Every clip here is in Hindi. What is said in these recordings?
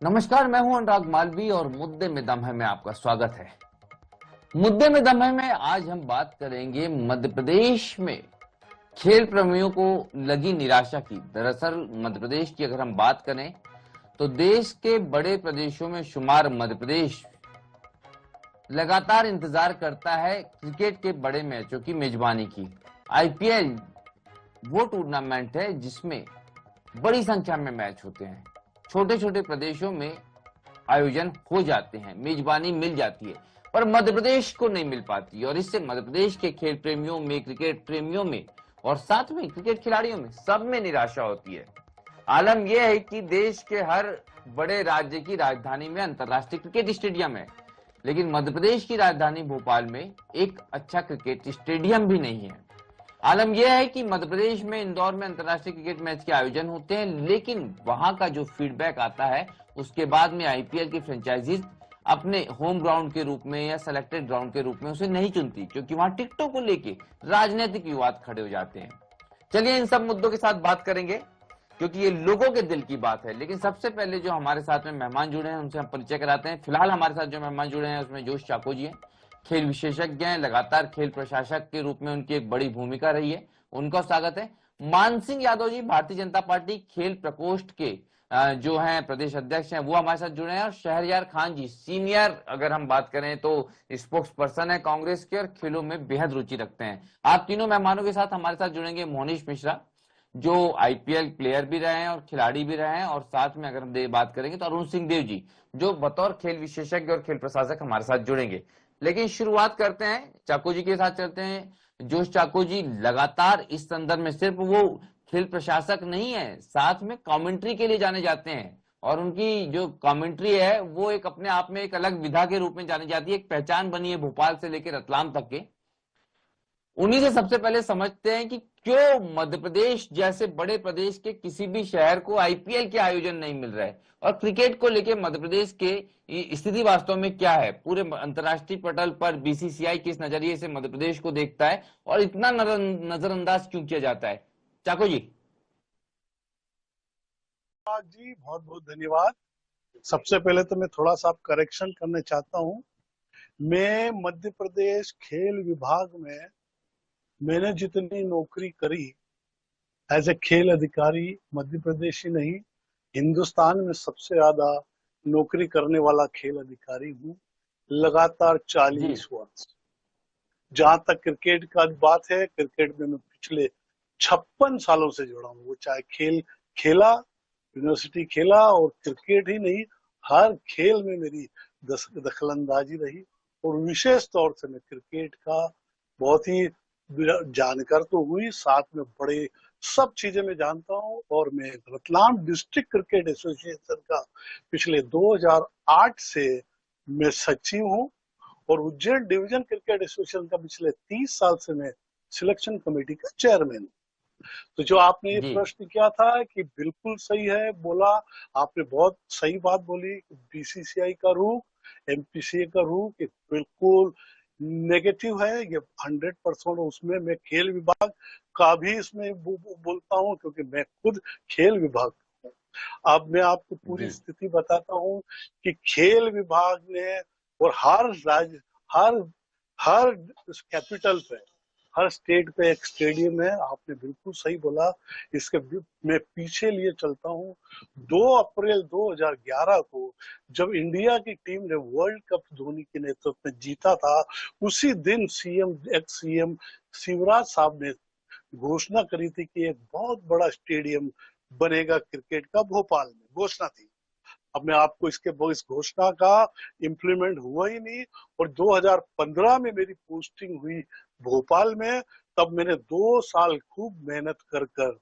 नमस्कार, मैं हूं अनुराग मालवी और मुद्दे में दम है में आपका स्वागत है। मुद्दे में दम है में आज हम बात करेंगे मध्य प्रदेश में खेल प्रेमियों को लगी निराशा की। दरअसल मध्य प्रदेश की अगर हम बात करें तो देश के बड़े प्रदेशों में शुमार मध्य प्रदेश लगातार इंतजार करता है क्रिकेट के बड़े मैचों की मेजबानी की। आईपीएल वो टूर्नामेंट है जिसमें बड़ी संख्या में मैच होते हैं, छोटे छोटे प्रदेशों में आयोजन हो जाते हैं, मेजबानी मिल जाती है, पर मध्य प्रदेश को नहीं मिल पाती और इससे मध्य प्रदेश के खेल प्रेमियों में, क्रिकेट प्रेमियों में और साथ में क्रिकेट खिलाड़ियों में सब में निराशा होती है। आलम यह है कि देश के हर बड़े राज्य की राजधानी में अंतर्राष्ट्रीय क्रिकेट स्टेडियम है, लेकिन मध्य प्रदेश की राजधानी भोपाल में एक अच्छा क्रिकेट स्टेडियम भी नहीं है। आलम यह है कि मध्य प्रदेश में इंदौर में अंतर्राष्ट्रीय क्रिकेट मैच के आयोजन होते हैं, लेकिन वहां का जो फीडबैक आता है उसके बाद में आईपीएल की फ्रेंचाइजीज अपने होम ग्राउंड के रूप में या सेलेक्टेड ग्राउंड के रूप में उसे नहीं चुनती, क्योंकि वहां टिकटों को लेके राजनीतिक विवाद खड़े हो जाते हैं। चलिए इन सब मुद्दों के साथ बात करेंगे, क्योंकि ये लोगों के दिल की बात है। लेकिन सबसे पहले जो हमारे साथ में मेहमान जुड़े हैं उनसे हम परिचय कराते हैं। फिलहाल हमारे साथ जो मेहमान जुड़े हैं उसमें जोश चाको जी हैं, खेल विशेषज्ञ हैं, लगातार खेल प्रशासक के रूप में उनकी एक बड़ी भूमिका रही है, उनका स्वागत है। मान सिंह यादव जी भारतीय जनता पार्टी खेल प्रकोष्ठ के जो हैं प्रदेश अध्यक्ष हैं, वो हमारे साथ जुड़े हैं। और शहरयार खान जी सीनियर, अगर हम बात करें तो स्पोक्स पर्सन है कांग्रेस के और खेलों में बेहद रुचि रखते हैं। आप तीनों मेहमानों के साथ हमारे साथ जुड़ेंगे मोनीश मिश्रा, जो आईपीएल प्लेयर भी रहे हैं और खिलाड़ी भी रहे हैं, और साथ में अगर हम बात करेंगे तो अरुण सिंह देव जी, जो बतौर खेल विशेषज्ञ और खेल प्रशासक हमारे साथ जुड़ेंगे। लेकिन शुरुआत करते हैं चाको जी के साथ, चलते हैं। जोश चाको जी लगातार इस संदर्भ में सिर्फ वो खेल प्रशासक नहीं है, साथ में कमेंट्री के लिए जाने जाते हैं, और उनकी जो कमेंट्री है वो एक अपने आप में एक अलग विधा के रूप में जानी जाती है, एक पहचान बनी है भोपाल से लेकर रतलाम तक के। उन्हीं से सबसे पहले समझते हैं कि क्यों मध्य प्रदेश जैसे बड़े प्रदेश के किसी भी शहर को आईपीएल के आयोजन नहीं मिल रहा है, और क्रिकेट को लेकर मध्य प्रदेश के स्थिति वास्तव में क्या है। पूरे अंतर्राष्ट्रीय पटल पर बीसीसीआई किस नजरिए से मध्य प्रदेश को देखता है और इतना नजरअंदाज क्यों किया जाता है। चाको जी। जी बहुत बहुत धन्यवाद। सबसे पहले तो मैं थोड़ा सा करेक्शन करना चाहता हूँ। मैं मध्य प्रदेश खेल विभाग में मैंने जितनी नौकरी करी एज ए खेल अधिकारी, मध्य प्रदेश ही नहीं हिंदुस्तान में सबसे ज्यादा नौकरी करने वाला खेल अधिकारी हूँ, लगातार 40 वर्ष। जहां तक क्रिकेट का बात है, क्रिकेट में मैं पिछले 56 सालों से जुड़ा हूँ। वो चाहे खेल खेला, यूनिवर्सिटी खेला, और क्रिकेट ही नहीं हर खेल में मेरी दखलंदाजी रही। और विशेष तौर से मैं क्रिकेट का बहुत ही जानकार तो हुई, साथ में बड़े सब चीजें मैं जानता हूँ। और मैं रतलाम डिस्ट्रिक्ट क्रिकेट एसोसिएशन का पिछले 2008 से मैं सचिव हूँ, और उज्जैन डिवीजन क्रिकेट एसोसिएशन का पिछले 30 साल से मैं सिलेक्शन कमेटी का चेयरमैन हूँ। तो जो आपने ये प्रश्न किया था कि बिल्कुल सही है बोला, आपने बहुत सही बात बोली। बीसीसीआई का रुख, एमपीसीए का रुख बिल्कुल नेगेटिव है। ये 100% उसमें मैं खेल विभाग का भी इसमें बोलता हूँ, क्योंकि मैं खुद खेल विभाग हूँ। अब मैं आपको पूरी स्थिति बताता हूँ कि खेल विभाग ने, और हर राज्य, हर हर कैपिटल पे, हर स्टेट पे एक स्टेडियम है। आपने बिल्कुल सही बोला। इसके मैं पीछे लिए चलता हूँ। 2 अप्रैल 2011 को जब इंडिया की टीम ने वर्ल्ड कप धोनी के नेतृत्व में जीता था, उसी दिन एक्स सीएम शिवराज साहब ने घोषणा करी थी कि एक बहुत बड़ा स्टेडियम बनेगा क्रिकेट का भोपाल में, घोषणा थी। अब मैं आपको इस घोषणा का इम्प्लीमेंट हुआ ही नहीं। और 2015 में मेरी पोस्टिंग हुई भोपाल में। तब मैंने 2 साल खूब मेहनत कर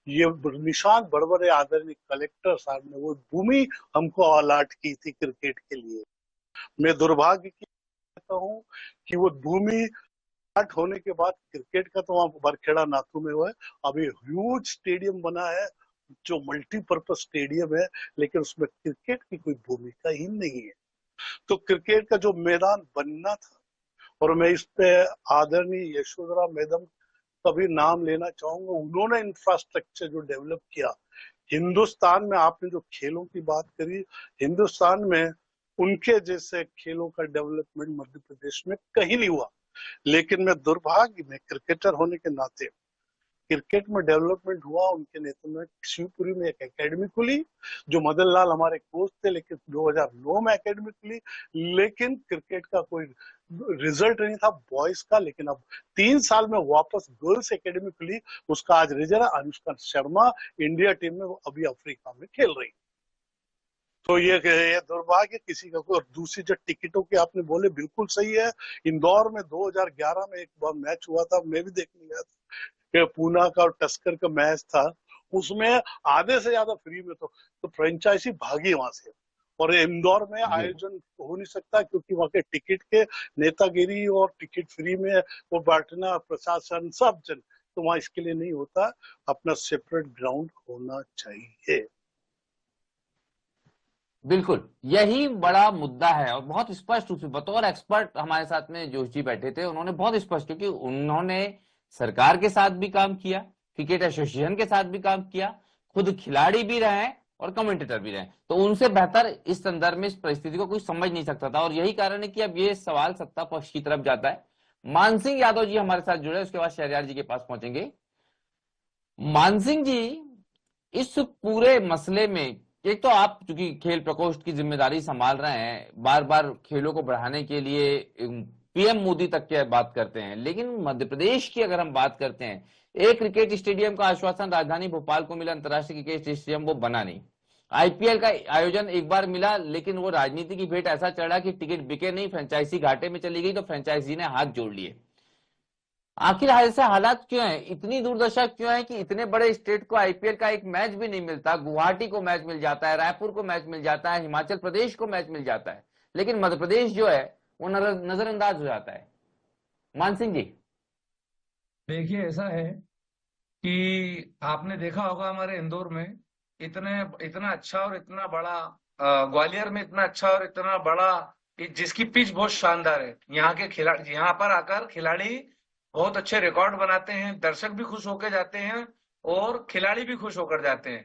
ये निशांत बड़बड़े आदरणीय कलेक्टर साहब ने वो भूमि हमको अलॉट की थी क्रिकेट के लिए। मैं दुर्भाग्य की कहता हूँ कि वो भूमि अलॉट होने के बाद क्रिकेट का तो वहाँ बरखेड़ा नाथू में हुआ है। अभी ह्यूज स्टेडियम बना है जो मल्टीपर्पज स्टेडियम है, लेकिन उसमें क्रिकेट की कोई भूमिका ही नहीं है। तो क्रिकेट का जो मैदान बनना था, और मैं इस पे आदरणीय यशोधरा मैडम का भी नाम लेना चाहूंगा। उन्होंने इंफ्रास्ट्रक्चर जो डेवलप किया, हिंदुस्तान में आपने जो खेलों की बात करी, हिंदुस्तान में उनके जैसे खेलों का डेवलपमेंट मध्य प्रदेश में कहीं नहीं हुआ। लेकिन मैं दुर्भाग्य में क्रिकेटर होने के नाते क्रिकेट में डेवलपमेंट हुआ उनके नेतृत्व में। शिवपुरी में एक एकेडमी खुली जो मदन लाल हमारे कोच थे, लेकिन 2009 में एकेडमी खुली, लेकिन क्रिकेट का कोई रिजल्ट नहीं था बॉयज का। लेकिन अब 3 साल में वापस गर्ल्स एकेडमी खुली, उसका आज रिजल्ट है। अनुष्का शर्मा इंडिया टीम में वो अभी अफ्रीका में खेल रही। तो ये दुर्भाग्य किसी का। और दूसरी जो टिकटों की आपने बोले, बिल्कुल सही है। इंदौर में 2011 में एक बार मैच हुआ था, मैं भी देखने गया था, कि पूना का और टस्कर का मैच था। उसमें आधे से ज्यादा फ्री में तो फ्रेंचाइजी भागी वहां से। और इंदौर में जी आयोजन हो नहीं सकता क्योंकि वहां के टिकट के नेतागिरी और टिकट फ्री में वो बांटना, प्रशासन सब जन, तो वहां इसके लिए नहीं होता। अपना सेपरेट ग्राउंड होना चाहिए। बिल्कुल, यही बड़ा मुद्दा है। और बहुत स्पष्ट रूप से बतौर एक्सपर्ट हमारे साथ में जोश जी बैठे थे, उन्होंने बहुत स्पष्ट, क्योंकि उन्होंने सरकार के साथ भी काम किया, क्रिकेट एसोसिएशन के साथ भी काम किया, खुद खिलाड़ी भी रहे हैं और कमेंटेटर भी रहे हैं, तो उनसे बेहतर इस संदर्भ में इस परिस्थिति को कोई समझ नहीं सकता था। और यही कारण है कि अब ये सवाल सत्ता पक्ष की तरफ जाता है। मान सिंह यादव जी हमारे साथ जुड़े, उसके बाद शहरयार जी के पास पहुंचेंगे। मान सिंह जी, इस पूरे मसले में एक तो आप चूंकि खेल प्रकोष्ठ की जिम्मेदारी संभाल रहे हैं, बार बार खेलों को बढ़ाने के लिए पीएम मोदी तक की बात करते हैं, लेकिन मध्य प्रदेश की अगर हम बात करते हैं, एक क्रिकेट स्टेडियम का आश्वासन राजधानी भोपाल को मिला, अंतर्राष्ट्रीय क्रिकेट स्टेडियम वो बना नहीं। आईपीएल का आयोजन एक बार मिला, लेकिन वो राजनीति की भेंट ऐसा चढ़ा कि टिकट बिके नहीं, फ्रेंचाइजी घाटे में चली गई, तो फ्रेंचाइजी ने हाथ जोड़ लिए। आखिर ऐसे हालात क्यों है, इतनी दुर्दशा क्यों है कि इतने बड़े स्टेट को आईपीएल का एक मैच भी नहीं मिलता? गुवाहाटी को मैच मिल जाता है, रायपुर को मैच मिल जाता है, हिमाचल प्रदेश को मैच मिल जाता है, लेकिन मध्य प्रदेश जो है वो नजरअंदाज हो जाता है। मान सिंह जी। देखिए, ऐसा है कि आपने देखा होगा हमारे इंदौर में इतने इतना अच्छा और इतना बड़ा, ग्वालियर में इतना अच्छा और इतना बड़ा, जिसकी पिच बहुत शानदार है। यहाँ के खिलाड़ी यहाँ पर आकर खिलाड़ी बहुत अच्छे रिकॉर्ड बनाते हैं, दर्शक भी खुश होकर जाते हैं और खिलाड़ी भी खुश होकर जाते हैं।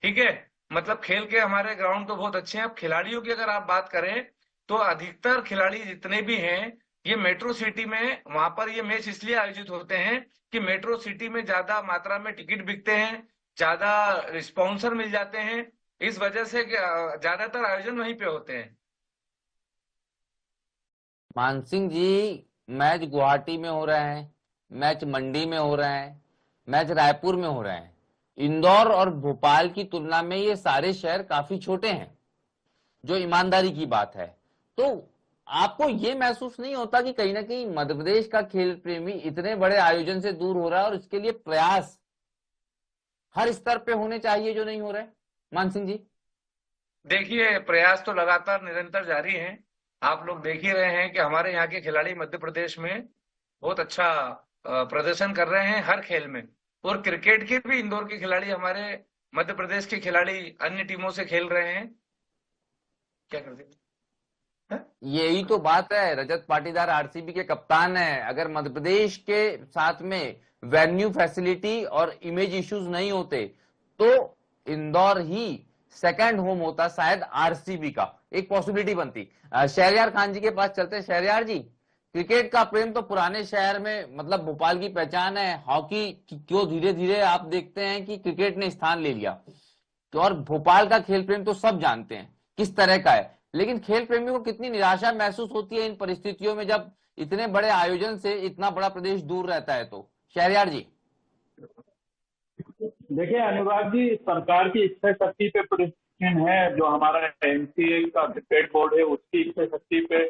ठीक है, मतलब खेल के हमारे ग्राउंड तो बहुत अच्छे हैं। अब खिलाड़ियों की अगर आप बात करें तो अधिकतर खिलाड़ी जितने भी हैं ये मेट्रो सिटी में, वहां पर ये मैच इसलिए आयोजित होते हैं कि मेट्रो सिटी में ज्यादा मात्रा में टिकट बिकते हैं, ज्यादा स्पॉन्सर मिल जाते हैं, इस वजह से ज्यादातर आयोजन वहीं पे होते हैं। मान सिंह जी, मैच गुवाहाटी में हो रहे हैं, मैच मंडी में हो रहे हैं, मैच रायपुर में हो रहे हैं। इंदौर और भोपाल की तुलना में ये सारे शहर काफी छोटे हैं, जो ईमानदारी की बात है। तो आपको ये महसूस नहीं होता कि कहीं ना कहीं मध्य प्रदेश का खेल प्रेमी इतने बड़े आयोजन से दूर हो रहा है, और इसके लिए प्रयास हर स्तर पे होने चाहिए जो नहीं हो रहे? मान सिंह जी। देखिए, प्रयास तो लगातार निरंतर जारी हैं। आप लोग देख ही रहे हैं कि हमारे यहाँ के खिलाड़ी मध्य प्रदेश में बहुत अच्छा प्रदर्शन कर रहे हैं हर खेल में। और क्रिकेट के भी इंदौर के खिलाड़ी, हमारे मध्य प्रदेश के खिलाड़ी अन्य टीमों से खेल रहे हैं। क्या कर देते हैं? यही तो बात है, रजत पाटीदार आरसीबी के कप्तान है। अगर मध्य प्रदेश के साथ में वेन्यू फैसिलिटी और इमेज इश्यूज नहीं होते तो इंदौर ही सेकंड होम होता शायद आरसीबी का, एक पॉसिबिलिटी बनती। शहरयार खान जी के पास चलते हैं। शहरयार जी, क्रिकेट का प्रेम तो पुराने शहर में, मतलब भोपाल की पहचान है। हॉकी क्यों धीरे धीरे आप देखते हैं कि क्रिकेट ने स्थान ले लिया, तो और भोपाल का खेल प्रेम तो सब जानते हैं किस तरह का है। लेकिन खेल प्रेमियों को कितनी निराशा महसूस होती है इन परिस्थितियों में, जब इतने बड़े आयोजन से इतना बड़ा प्रदेश दूर रहता है। तो शहरयार जी। देखिए अनुराग जी, सरकार की इच्छा शक्ति पे प्रश्न है। जो हमारा एमसीए का क्रिकेट बोर्ड है उसकी इच्छा शक्ति पे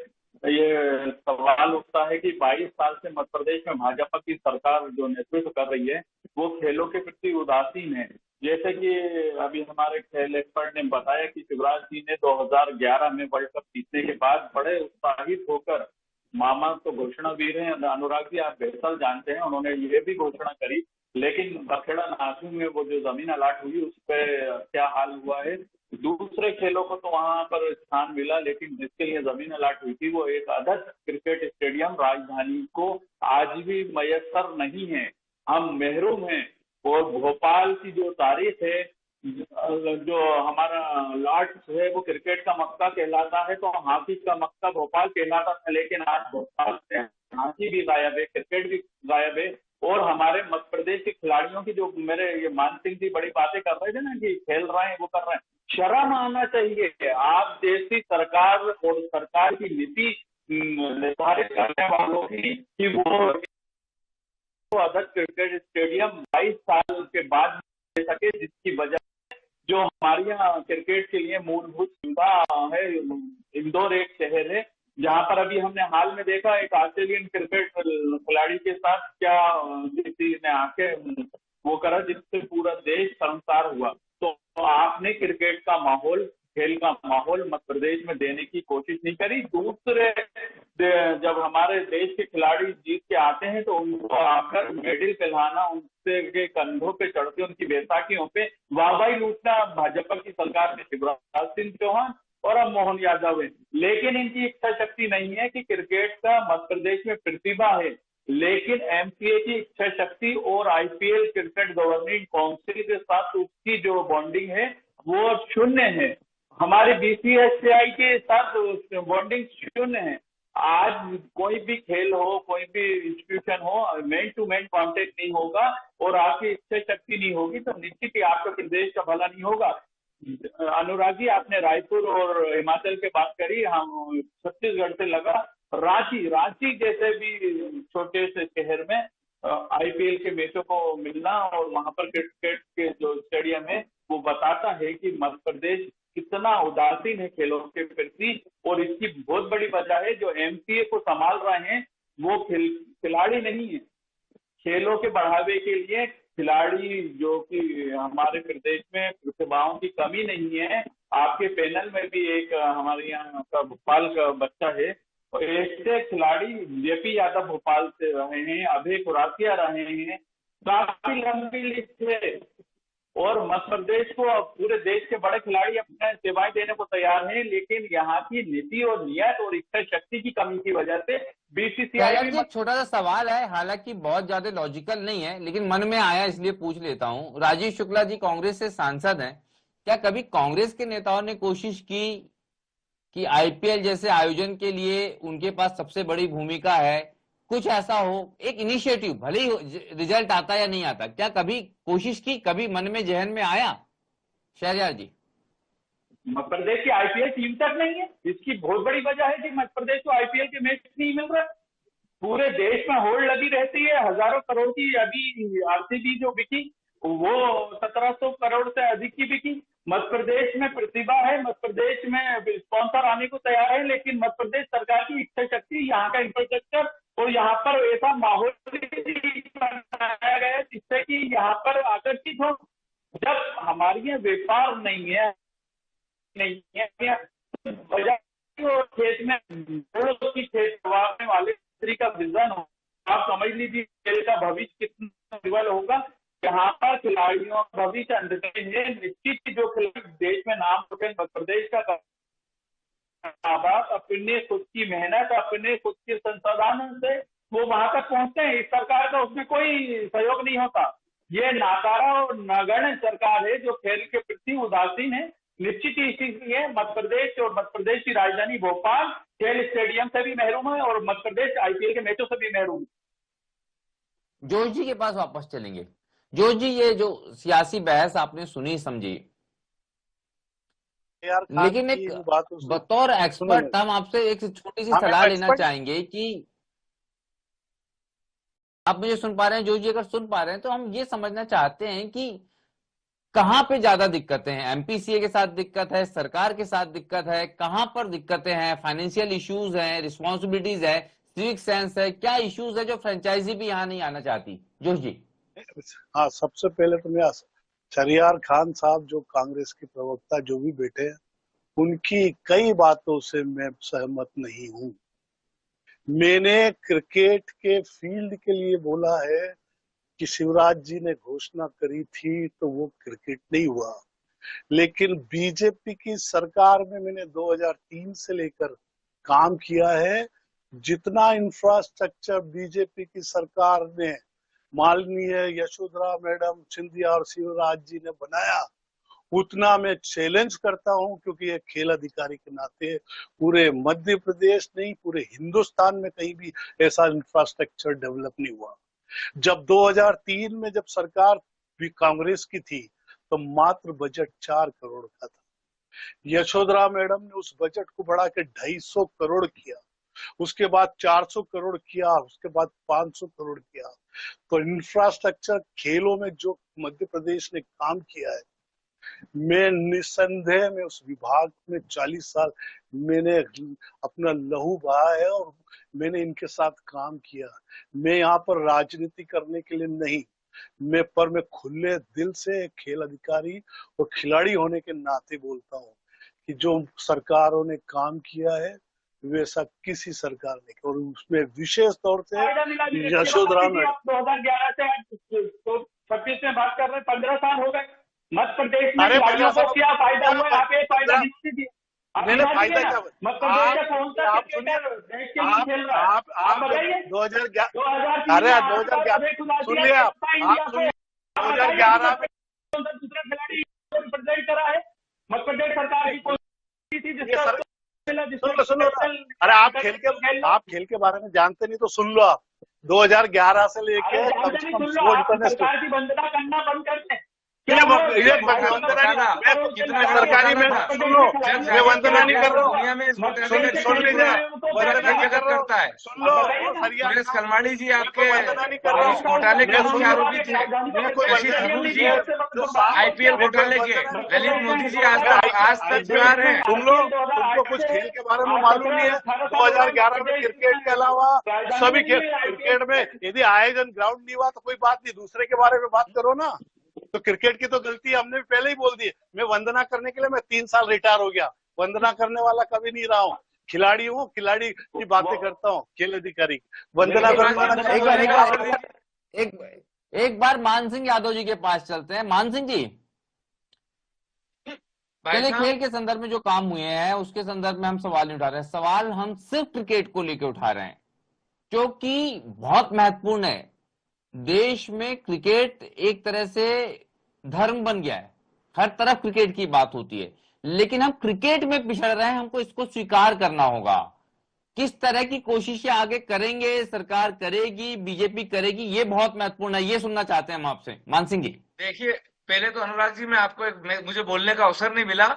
ये सवाल उठता है कि 22 साल से मध्य प्रदेश में भाजपा की सरकार जो नेतृत्व कर रही है वो खेलों के प्रति उदासीन है। जैसे कि अभी हमारे खेल एक्सपर्ट ने बताया कि शिवराज जी ने 2011 में वर्ल्ड कप जीतने के बाद बड़े उत्साहित होकर, मामा तो घोषणावीर हैं अनुराग जी, आप बेहतर जानते हैं, उन्होंने ये भी घोषणा करी, लेकिन बखेड़ा नाथू में वो जो जमीन अलाट हुई उस पर क्या हाल हुआ है। दूसरे खेलों को तो वहां पर स्थान मिला, लेकिन जिसके लिए जमीन अलाट हुई थी वो एक आदर्श क्रिकेट स्टेडियम राजधानी को आज भी मयसर नहीं है। हम महरूम हैं। और भोपाल की जो तारीख है जो हमारा लॉर्ड्स है वो क्रिकेट का मक्का कहलाता है, तो हॉकी का मक्का भोपाल कहलाता था, लेकिन आज भोपाल से हॉकी भी गायब है, क्रिकेट भी गायब है। और हमारे मध्य प्रदेश के खिलाड़ियों की, जो मेरे ये मान सिंह जी बड़ी बातें कर रहे थे ना कि खेल रहे हैं वो कर रहे हैं, शर्म आना चाहिए। आप देश की सरकार और सरकार की नीति निर्धारित करने वालों की कि वो अदर क्रिकेट स्टेडियम 22 साल के बाद दे सके, जिसकी वजह जो हमारे यहाँ क्रिकेट के लिए मूलभूत सुविधा है। इंदौर एक शहर है जहाँ पर अभी हमने हाल में देखा एक ऑस्ट्रेलियन क्रिकेट खिलाड़ी के साथ क्या किसी ने आके वो करा, जिससे पूरा देश शर्मसार हुआ। तो आपने क्रिकेट का माहौल, खेल का माहौल मध्य प्रदेश में देने की कोशिश नहीं करी। दूसरे जब हमारे देश के खिलाड़ी जीत के आते हैं तो उनको आकर मेडल पिलाना, उनसे के कंधों पे चढ़ते उनकी बैसाखियों पे वाहवाही लूटना भाजपा की सरकार में शिवराज सिंह चौहान और अब मोहन यादव है। लेकिन इनकी इच्छा शक्ति नहीं है कि क्रिकेट का मध्य प्रदेश में प्रतिभा है, लेकिन एमसीए की इच्छा शक्ति और आईपीएल क्रिकेट गवर्निंग काउंसिल के साथ उसकी जो बॉन्डिंग है वो शून्य है। हमारे बीसीसीआई के साथ बॉन्डिंग शून्य है। आज कोई भी खेल हो, कोई भी इंस्टीट्यूशन हो, मैन टू मैन कॉन्टेक्ट नहीं होगा और आपकी इच्छा शक्ति नहीं होगी तो निश्चित ही आपके प्रदेश का भला नहीं होगा। अनुराग जी, आपने रायपुर और हिमाचल की बात करी, हम छत्तीसगढ़ से लगा रांची जैसे भी छोटे से शहर में आईपीएल के मैचों को मिलना और वहां पर क्रिकेट के जो स्टेडियम है वो बताता है कि मध्य प्रदेश कितना उदासीन है खेलों के प्रति। और इसकी बहुत बड़ी वजह है जो एमसीए को संभाल रहे हैं वो खिलाड़ी नहीं है। खेलों के बढ़ावे के लिए खिलाड़ी, जो कि हमारे प्रदेश में प्रतिभाओं की कमी नहीं है। आपके पैनल में भी एक हमारे यहाँ का भोपाल का बच्चा है, और ऐसे खिलाड़ी जेपी यादव भोपाल से रहे हैं, अभय खुरासिया रहे हैं, काफी लंबी लिस्ट है। और मध्य प्रदेश को पूरे देश के बड़े खिलाड़ी अपने सेवाएं देने को तैयार हैं, लेकिन यहाँ की नीति और नियत और इच्छा शक्ति की कमी की वजह से बीसीसीआई एक छोटा सा सवाल है, हालांकि बहुत ज्यादा लॉजिकल नहीं है, लेकिन मन में आया इसलिए पूछ लेता हूं। राजीव शुक्ला जी कांग्रेस से सांसद हैं, क्या कभी कांग्रेस के नेताओं ने कोशिश की कि आईपीएल जैसे आयोजन के लिए उनके पास सबसे बड़ी भूमिका है, कुछ ऐसा हो, एक इनिशिएटिव, भले ही रिजल्ट आता या नहीं आता, क्या कभी कोशिश की, कभी मन में जहन में आया? शहरयार जी, मध्य प्रदेश की आईपीएल टीम तक नहीं है। इसकी बहुत बड़ी वजह है कि मध्य प्रदेश को आईपीएल के मैच नहीं मिल रहा। पूरे देश में होड़ लगी रहती है, हजारों करोड़ की अभी आरसीबी जो बिकी वो 1700 करोड़ से अधिक की बिकी। मध्य प्रदेश में प्रतिभा है, मध्य प्रदेश में स्पॉन्सर आने को तैयार है, लेकिन मध्य प्रदेश सरकार की इच्छा शक्ति, यहाँ का इंफ्रास्ट्रक्चर और यहाँ पर ऐसा माहौल बनाया गया है जिससे कि यहाँ पर आकर्षित हो। जब हमारे यहाँ व्यापार नहीं है खेत में की खेत करवाने वाले स्त्री का विजन हो, आप समझ लीजिए खेल का भविष्य कितना उज्जवल होगा। यहाँ पर खिलाड़ियों का भविष्य अंधकार है। निश्चित जो खिलाड़ी देश में नाम उठे, मध्य प्रदेश का आवाज अपने खुद की मेहनत, अपने खुद के संसाधन से वो वहां तक पहुंचते हैं। इस सरकार का उसमें कोई सहयोग नहीं होता। ये नाकारा और नगण्य सरकार है जो खेल के प्रति उदासीन है। निश्चित ही इसलिए मध्य प्रदेश और मध्य प्रदेश की राजधानी भोपाल खेल स्टेडियम से भी महरूम है और मध्य प्रदेश आईपीएल के मैचों से भी महरूम है। जोश जी के पास वापस चलेंगे। जोश जी, ये जो सियासी बहस आपने सुनी समझी, लेकिन एक बतौर एक्सपर्ट हम आपसे एक छोटी सी सलाह लेना चाहेंगे कि आप मुझे सुन पा रहे हैं? जोश जी अगर सुन पा रहे हैं तो हम ये समझना चाहते हैं कि कहां पे ज्यादा दिक्कतें हैं। एमपीसीए के साथ दिक्कत है, सरकार के साथ दिक्कत है, कहां पर दिक्कतें हैं? फाइनेंशियल इश्यूज हैं, रिस्पॉन्सिबिलिटीज है, सिविक सेंस है, क्या इश्यूज है जो फ्रेंचाइजी भी यहाँ नहीं आना चाहती? जोश जी। हाँ, सबसे पहले तो मैं शहरयार खान साहब जो कांग्रेस के प्रवक्ता जो भी बैठे हैं, उनकी कई बातों से मैं सहमत नहीं हूँ। मैंने क्रिकेट के फील्ड के लिए बोला है कि शिवराज जी ने घोषणा करी थी तो वो क्रिकेट नहीं हुआ, लेकिन बीजेपी की सरकार में मैंने 2003 से लेकर काम किया है। जितना इंफ्रास्ट्रक्चर बीजेपी की सरकार ने, माननीय यशोधरा मैडम सिंधिया और शिवराज जी ने बनाया, उतना मैं चैलेंज करता हूं, क्योंकि एक खेल अधिकारी के नाते पूरे मध्य प्रदेश नहीं, पूरे हिंदुस्तान में कहीं भी ऐसा इंफ्रास्ट्रक्चर डेवलप नहीं हुआ। जब 2003 में जब सरकार भी कांग्रेस की थी तो मात्र बजट 4 करोड़ का था। यशोधरा मैडम ने उस बजट को बढ़ा के 250 करोड़ किया, उसके बाद 400 करोड़ किया, उसके बाद 500 करोड़ किया। तो इंफ्रास्ट्रक्चर खेलों में जो मध्य प्रदेश ने काम किया है, मैं निसंदेह में उस विभाग में 40 साल मैंने अपना लहू बहा है और मैंने इनके साथ काम किया। मैं यहाँ पर राजनीति करने के लिए नहीं, मैं खुले दिल से खेल अधिकारी और खिलाड़ी होने के नाते बोलता हूँ कि जो सरकारों ने काम किया है वैसा किसी सरकार ने, और उसमें विशेष तौर से यशोधरा मैडम 2011 से 26 में बात कर रहे हैं, 15 साल हो गए मध्य प्रदेश में अरे खिलाड़ियों को क्या फायदा हुआ? आप एक फायदा दीजिए। मैंने फायदा क्या मध्य प्रदेश का कौन सा क्रिकेटर देश के लिए खेल रहा है? आप बताइए। 2011 अरे 2011 सुन लिया आप 2011 में दूसरा खिलाड़ी रिप्रेजेंट करा है मध्य प्रदेश सरकार की कौन सी थी जिसका सुनो अरे आप खेल के बारे में जानते नहीं तो सुन लो आप। 2011 से लेके सरकार की वंदना करना बंद कर दें। सरकारी में सुनो, मैं वंदना नहीं कर रहा हूँ। सुन लीजिए, करता है। सुन लो, सुरेश कलमाड़ी जी आपके वंदना नहीं कर रहा हूँ। घोटाले के मुख्य आरोपी थे। शशि थरूर जी IPL घोटाले के, ललित मोदी जी आज तक फरार हैं। तुम लोग, तुमको कुछ खेल के बारे में मालूम नहीं है। 2011 में क्रिकेट के अलावा सभी खेल, क्रिकेट में यदि आयोजन ग्राउंड नहीं हुआ तो कोई बात नहीं, दूसरे के बारे में बात करो ना। तो क्रिकेट की तो गलती हमने भी पहले ही बोल दी। मैं वंदना करने के लिए मैं 3 साल रिटायर हो गया, वंदना करने वाला कभी नहीं रहा हूँ। खिलाड़ी हूँ, खिलाड़ी की बातें करता हूँ, खेल अधिकारी वंदना करने। एक बार मान सिंह यादव जी के पास चलते हैं। मान सिंह जी, पहले खेल के संदर्भ में जो काम हुए हैं उसके संदर्भ में हम सवाल नहीं उठा रहे हैं। सवाल हम सिर्फ क्रिकेट को लेकर उठा रहे हैं, क्योंकि बहुत महत्वपूर्ण है। देश में क्रिकेट एक तरह से धर्म बन गया है, हर तरफ क्रिकेट की बात होती है, लेकिन हम क्रिकेट में पिछड़ रहे हैं। हमको इसको स्वीकार करना होगा। किस तरह की कोशिशें आगे करेंगे, सरकार करेगी, बीजेपी करेगी, ये बहुत महत्वपूर्ण है। ये सुनना चाहते हैं हम आपसे, मान सिंह जी। देखिए, पहले तो अनुराग जी, मैं आपको मुझे बोलने का अवसर नहीं मिला।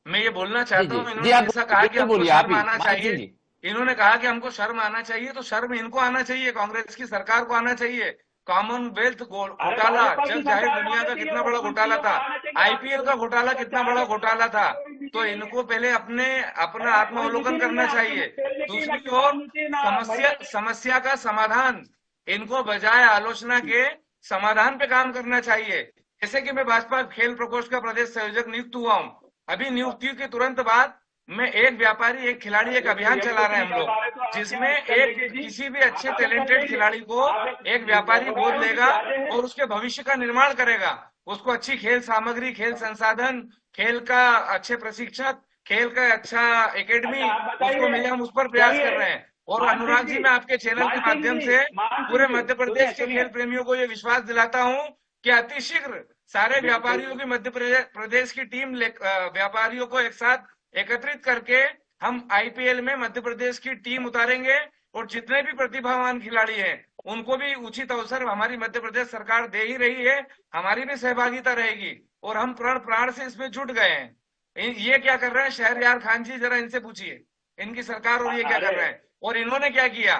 मैं ये बोलना चाहता हूँ, इन्होंने ऐसा कहा कि हमको शर्म आना चाहिए। इन्होंने कहा कि हमको शर्म आना चाहिए, तो शर्म इनको आना चाहिए, कांग्रेस की सरकार को आना चाहिए। कॉमनवेल्थ घोटाला, जग जाहिर दुनिया का कितना बड़ा घोटाला था, IPL का घोटाला कितना बड़ा घोटाला था, तो इनको पहले अपना आत्मावलोकन करना चाहिए। दूसरी ओर समस्या का समाधान, इनको बजाय आलोचना के समाधान पे काम करना चाहिए। जैसे कि मैं भाजपा खेल प्रकोष्ठ का प्रदेश संयोजक नियुक्त हुआ हूँ। अभी नियुक्ति के तुरंत बाद में एक व्यापारी एक खिलाड़ी एक अभियान चला रहे हैं हम लोग, जिसमें एक किसी भी अच्छे टैलेंटेड खिलाड़ी को एक व्यापारी गोद लेगा और उसके भविष्य का निर्माण करेगा। उसको अच्छी खेल सामग्री, खेल संसाधन, खेल का अच्छे प्रशिक्षक, खेल का अच्छा एकेडमी उसको मिले, हम उस पर प्रयास कर रहे हैं। और अनुराग जी, मैं आपके चैनल के माध्यम से पूरे मध्य प्रदेश के खेल प्रेमियों को ये विश्वास दिलाता हूँ कि अतिशीघ्र सारे व्यापारियों की मध्य प्रदेश की टीम व्यापारियों को एक साथ एकत्रित करके हम IPL में मध्य प्रदेश की टीम उतारेंगे, और जितने भी प्रतिभावान खिलाड़ी हैं उनको भी उचित अवसर हमारी मध्य प्रदेश सरकार दे ही रही है। हमारी भी सहभागिता रहेगी और हम प्राण से इसमें जुट गए हैं। ये क्या कर रहे हैं शहरयार खान जी, जरा इनसे पूछिए, इनकी सरकार और ये क्या कर रहे हैं और इन्होंने क्या किया,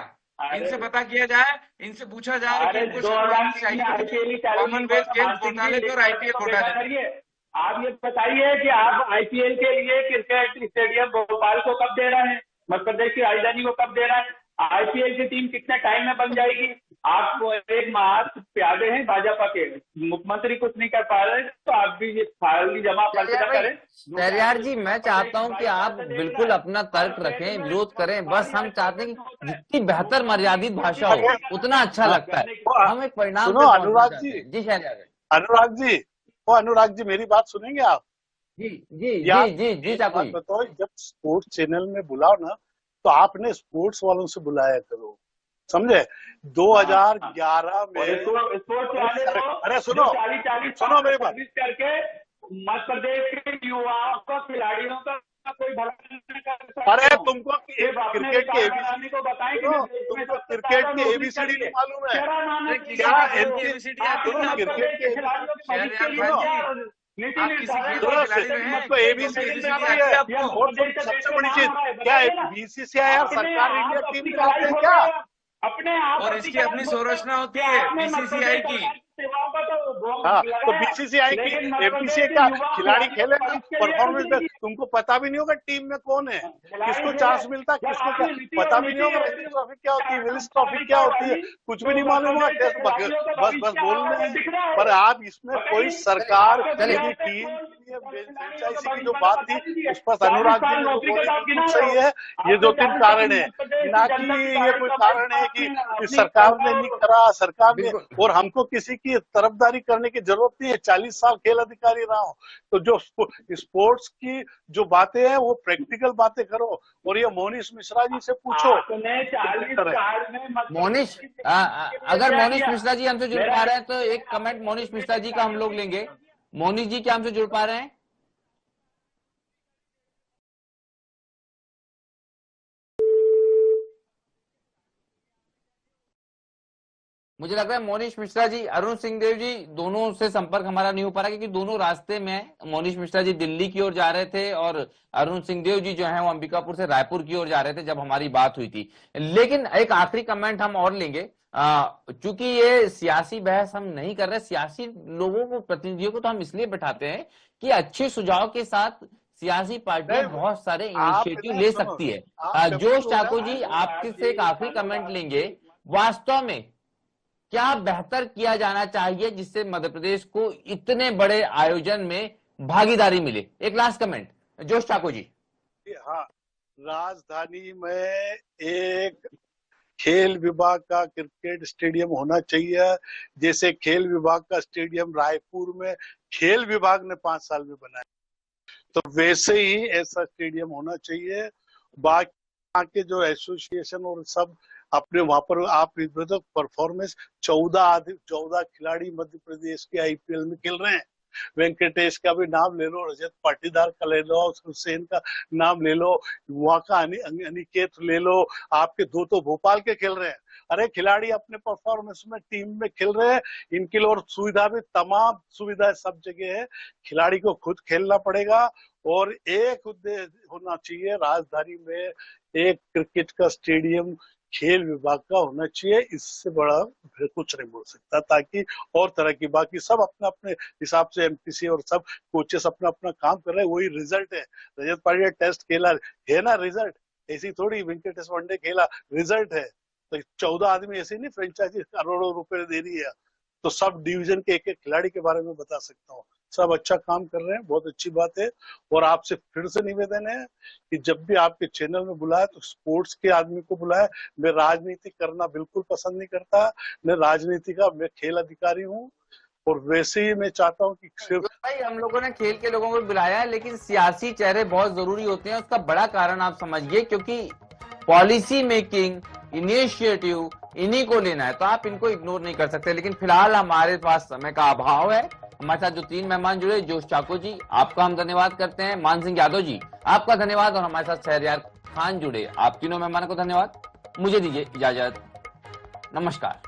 इनसे पता किया जाए, इनसे पूछा जाए कि इनको शर्म चाहिए कॉमनवेल्थ गेम्स घोटाले पे और IPL घोटाले। आप ये बताइए कि आप IPL के लिए क्रिकेट स्टेडियम भोपाल को कब दे रहे हैं, मध्य प्रदेश की राजधानी को कब दे रहे हैं, IPL की टीम कितने टाइम में बन जाएगी? आप एक महान प्यादे हैं भाजपा के, मुख्यमंत्री कुछ नहीं कर पा रहे, तो आप भी ये फाइल जमा करें। शहरयार जी, मैं चाहता हूं कि आप बिल्कुल अपना तर्क रखें, विरोध करें, बस हम चाहते हैं कि जितनी बेहतर मर्यादित भाषा हो उतना अच्छा लगता है। हम एक परिणाम। अनुराग जी, जी शहरयार, अनुराग जी मेरी बात सुनेंगे आप? जी जी जी जी जी चाकोई, बताओ, जब स्पोर्ट्स चैनल में बुलाओ ना तो आपने स्पोर्ट्स वालों से बुलाया करो, समझे? 2011 में स्पोर्ट्स वाले, अरे सुनो मेरी बात करके मध्य प्रदेश के युवाओं का, खिलाड़ियों का कोई भला नहीं कर सकता। अरे तुमको सिर्फ अपने क्रिकेट के रिकॉर्ड बनाने को बताएं कि तुमको क्रिकेट के एबीसीडी नहीं मालूम है? क्या क्रिकेट के तुमको एबीसीडी नहीं आती है? और सबसे बड़ी चीज क्या है, बीसीसीआई और सरकार इंडिया टीम कराते हैं क्या? अपने आप और इसकी अपनी संरचना होती है बीसीसीआई की। हाँ, तो बीसीसीआई की एमपीसीए का खिलाड़ी खेले परफॉर्मेंस में तुमको पता भी नहीं होगा टीम में कौन है, किसको चांस मिलता है, किसको क्या पता भी नहीं होगा। रणजी ट्रॉफी क्या होती है, विलिस ट्रॉफी क्या होती है, कुछ भी नहीं मालूम होगा। टेस्ट बस बोलने हैं। पर आप इसमें कोई सरकार की टीम फ्रेंचाइजी की जो बात थी उस पर अनुराग जी ने बिल्कुल सही है। ये 2-3 कारण है, ना कि ये कोई कारण है कि सरकार ने नहीं करा, सरकार ने। और हमको किसी की तरफदारी करने की जरूरत नहीं है, 40 साल खेल अधिकारी रहा हूं। तो जो स्पोर्ट्स की जो बातें हैं वो प्रैक्टिकल बातें करो। और ये मोनीश मिश्रा जी से पूछो। मोनीश, अगर मोनीश मिश्रा जी हमसे जुड़ पा रहे हैं तो एक कमेंट मोनीश मिश्रा जी का हम लोग लेंगे। मोनीश जी क्या हमसे जुड़ पा रहे हैं? मुझे लग रहा है मोनीश मिश्रा जी, अरुण सिंहदेव जी, दोनों से संपर्क हमारा नहीं हो पा रहा क्योंकि दोनों रास्ते में, मोनीश मिश्रा जी दिल्ली की ओर जा रहे थे और अरुण सिंहदेव जी जो हैं वो अंबिकापुर से रायपुर की ओर जा रहे थे जब हमारी बात हुई थी। लेकिन एक आखिरी कमेंट हम और लेंगे, चूंकि ये सियासी बहस हम नहीं कर रहे, सियासी लोगों को, प्रतिनिधियों को तो हम इसलिए बैठाते हैं कि अच्छे सुझाव के साथ सियासी पार्टियां बहुत सारे इनिशिएटिव ले सकती है। जोश ठाकुर जी, आपके से एक आखिरी कमेंट लेंगे। वास्तव में क्या बेहतर किया जाना चाहिए जिससे मध्य प्रदेश को इतने बड़े आयोजन में भागीदारी मिले? एक लास्ट कमेंट जोश ठाकुर जी। हाँ, राजधानी में एक खेल विभाग का क्रिकेट स्टेडियम होना चाहिए, जैसे खेल विभाग का स्टेडियम रायपुर में खेल विभाग ने 5 साल में बनाया, तो वैसे ही ऐसा स्टेडियम होना चाहिए। बाकी के जो एसोसिएशन और सब अपने वहां पर आप परफॉर्मेंस 14 खिलाड़ी मध्य प्रदेश के आईपीएल में खेल रहे हैं। वेंकटेश का भी नाम ले लो, रजत पाटीदार का ले लो, हुसैन का नाम ले लो, वहां का अनिकेत ले लो, आपके 2 तो भोपाल के खेल रहे हैं। अरे खिलाड़ी अपने परफॉर्मेंस में टीम में खेल रहे हैं, इनके लिए और सुविधा भी, तमाम सुविधा सब जगह है। खिलाड़ी को खुद खेलना पड़ेगा और एक उद्देश्य होना चाहिए, राजधानी में एक क्रिकेट का स्टेडियम खेल विभाग का होना चाहिए। इससे बड़ा फिर कुछ नहीं बोल सकता, ताकि और तरह की, बाकी सब अपने अपने हिसाब से एमपीसी और सब कोचेस अपना अपना काम कर रहे हैं, वही रिजल्ट है। रजत पाटीदार टेस्ट खेला है ना, रिजल्ट ऐसी थोड़ी, वेंकटेश वनडे खेला, रिजल्ट है। तो 14 आदमी ऐसे नहीं फ्रेंचाइजी करोड़ों रुपए दे रही है। तो सब डिवीजन के एक एक खिलाड़ी के बारे में बता सकता हूँ। सब अच्छा काम कर रहे हैं, बहुत अच्छी बात है। और आपसे फिर से निवेदन है कि जब भी आपके चैनल में बुलाए तो स्पोर्ट्स के आदमी को बुलाए। मैं राजनीति करना बिल्कुल पसंद नहीं करता, मैं राजनीति का, मैं खेल अधिकारी हूँ। और वैसे ही मैं चाहता हूँ कि सिर्फ भाई हम लोगों ने खेल के लोगों को बुलाया है, लेकिन सियासी चेहरे बहुत जरूरी होते हैं। उसका बड़ा कारण आप समझिए, क्योंकि पॉलिसी मेकिंग, इनिशिएटिव इन्हीं को लेना है, तो आप इनको इग्नोर नहीं कर सकते। लेकिन फिलहाल हमारे पास समय का अभाव है। हमारे साथ जो 3 मेहमान जुड़े, जोश ठाकुर जी आपका हम धन्यवाद करते हैं, मान सिंह यादव जी आपका धन्यवाद, और हमारे साथ शहरयार खान जुड़े, आप तीनों मेहमानों को धन्यवाद। मुझे दीजिए इजाजत, नमस्कार।